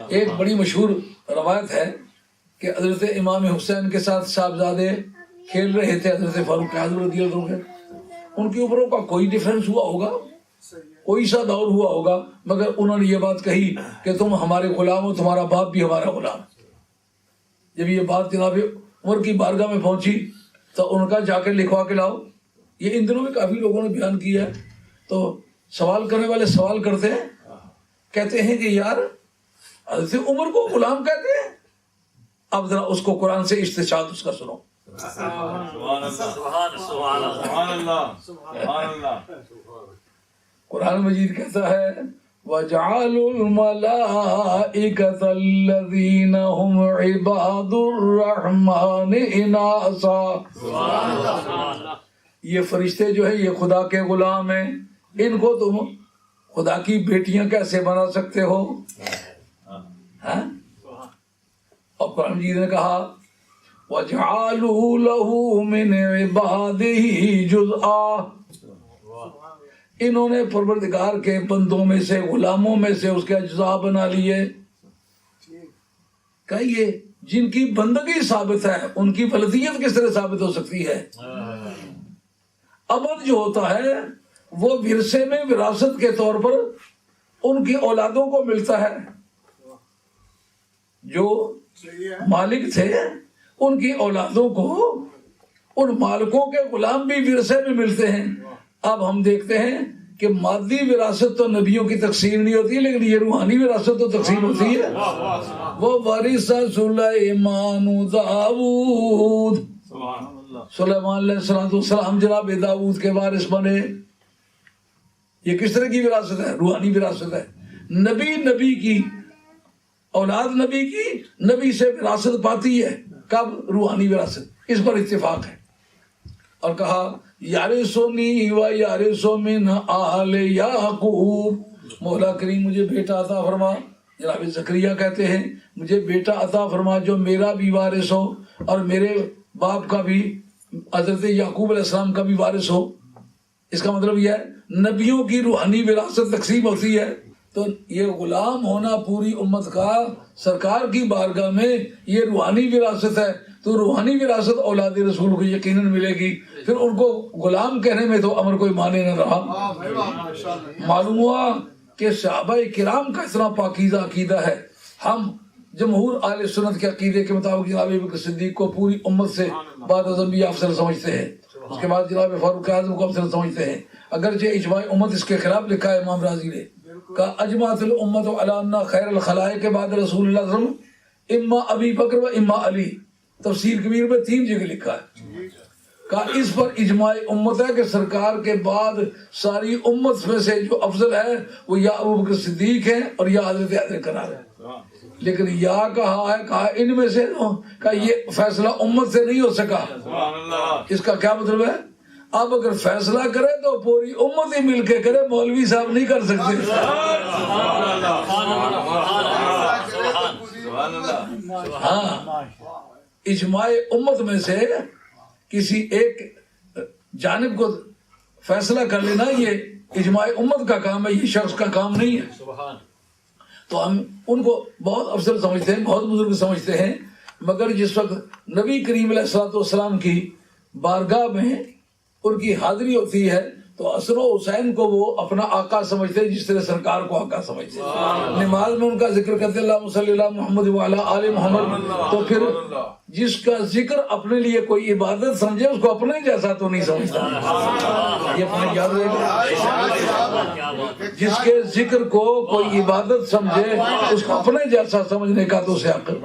ایک بڑی مشہور روایت ہے کہ حضرت امام حسین کے ساتھ صاحبزادے کھیل رہے تھے حضرت فاروق اعظم رضی اللہ عنہ، ان کے اوپروں کا کوئی ڈیفرنس ہوا ہوگا، کوئی سا دور ہوا ہوگا، مگر انہوں نے یہ بات کہی کہ تم ہمارے غلام ہو، تمہارا باپ بھی ہمارا غلام۔ جب یہ بات جناب عمر کی بارگاہ میں پہنچی تو ان کا جا کے لکھوا کے لاؤ۔ یہ ان دنوں میں کافی لوگوں نے بیان کیا ہے، تو سوال کرنے والے سوال کرتے ہیں، کہتے ہیں کہ یار حضرت عمر کو غلام کہتے ہیں؟ اب ذرا اس کو قرآن سے استشہاد اس کا سنو۔ قرآن مجید کہتا ہے وَجَعَلُوا الْمَلَائِكَةَ الَّذِينَ هُمْ عِبَادُ الرَّحْمَنِ إِنَاثًا۔ یہ فرشتے جو ہیں یہ خدا کے غلام ہیں، ان کو تم خدا کی بیٹیاں کیسے بنا سکتے ہو؟ اور قرآن مجید نے کہا وَجَعَلُوا لَهُ مِنْ عِبَادِهِ جُزْءًا، انہوں نے پروردگار کے بندوں میں سے، غلاموں میں سے اس کے اجزاء بنا لیے۔ کہیے جن کی بندگی ثابت ہے ان کی فلسیت کس طرح ثابت ہو سکتی ہے؟ عمل جو ہوتا ہے وہ ورثے میں وراثت کے طور پر ان کی اولادوں کو ملتا ہے، جو مالک تھے ان کی اولادوں کو ان مالکوں کے غلام بھی ورثے میں ملتے ہیں۔ اب ہم دیکھتے ہیں کہ مادی وراثت تو نبیوں کی تقسیم نہیں ہوتی، لیکن یہ روحانی وراثت تو تقسیم ہوتی ہے۔ وہ وارث سلیمان داؤد، سلیمان علیہ السلام جناب داؤد کے وارث بنے۔ یہ کس طرح کی وراثت ہے؟ روحانی وراثت ہے۔ نبی کی اولاد نبی سے وراثت پاتی ہے، کب؟ روحانی وراثت۔ اس پر اتفاق ہے۔ اور کہا یارثنی و یارث من آل یعقوب، مولا کریم مجھے بیٹا عطا فرما۔ جناب زکریا کہتے ہیں مجھے بیٹا عطا فرما جو میرا بھی وارث ہو اور میرے باپ کا بھی، حضرت یعقوب علیہ السلام کا بھی وارث ہو۔ اس کا مطلب یہ ہے نبیوں کی روحانی وراثت تقسیم ہوتی ہے۔ تو یہ غلام ہونا پوری امت کا سرکار کی بارگاہ میں یہ روحانی وراثت ہے، تو روحانی وراثت اولاد رسول کو یقیناً ملے گی۔ پھر ان کو غلام کہنے میں تو امر کوئی معنی نہ رہا۔ معلوم ہوا کہ صحابہ کرام کا اتنا پاکیزہ عقیدہ ہے۔ ہم جمہور اہل سنت کے عقیدے کے مطابق جناب ابوبکر صدیق کو پوری امت سے بعد از انبیاء افضل سمجھتے ہیں، اس کے بعد جناب فاروق اعظم کو افضل سمجھتے ہیں، اگرچہ اجماع امت اس کے خلاف لکھا ہے۔ امام رازی نے کہا اجمعت الامت علی ان خیر الخلائق بعد رسول اللہ صلی اللہ علیہ وسلم اما ابی بکر و اما علی، تفسیر کبیر میں 3 جگہ لکھا ہے۔ کہا اس پر اجماع امت ہے کہ سرکار کے بعد ساری امت میں سے جو افضل ہے وہ یا ابوبکر صدیق ہیں اور یا حضرت علی قرار ہے۔ لیکن یا کہا ہے، کہا ان میں سے، کہا یہ فیصلہ امت سے نہیں ہو سکا۔ اس کا کیا مطلب ہے؟ اب اگر فیصلہ کرے تو پوری امت ہی مل کے کرے، مولوی صاحب نہیں کر سکتے۔ ہاں، اجماع امت میں سے کسی ایک جانب کو فیصلہ کر لینا یہ اجماع امت کا کام ہے، یہ شخص کا کام نہیں ہے۔ تو ہم ان کو بہت افضل سمجھتے ہیں، بہت بزرگ سمجھتے ہیں، مگر جس وقت نبی کریم علیہ الصلوۃ والسلام کی بارگاہ میں ان کی حاضری ہوتی ہے تو حسن و حسین کو وہ اپنا آقا سمجھتے ہیں، جس طرح سرکار کو آقا سمجھتے ہیں۔ نماز میں ان کا ذکر کرتے اللہم صلی اللہ محمد وعلی آل محمد، تو پھر جس کا ذکر اپنے لیے کوئی عبادت سمجھے اس کو اپنے جیسا تو نہیں سمجھتا۔ یہ اپنے یاد رہے گا، جس کے ذکر کو کوئی عبادت سمجھے اس کو اپنے جیسا سمجھنے کا تو اسے حق ہے۔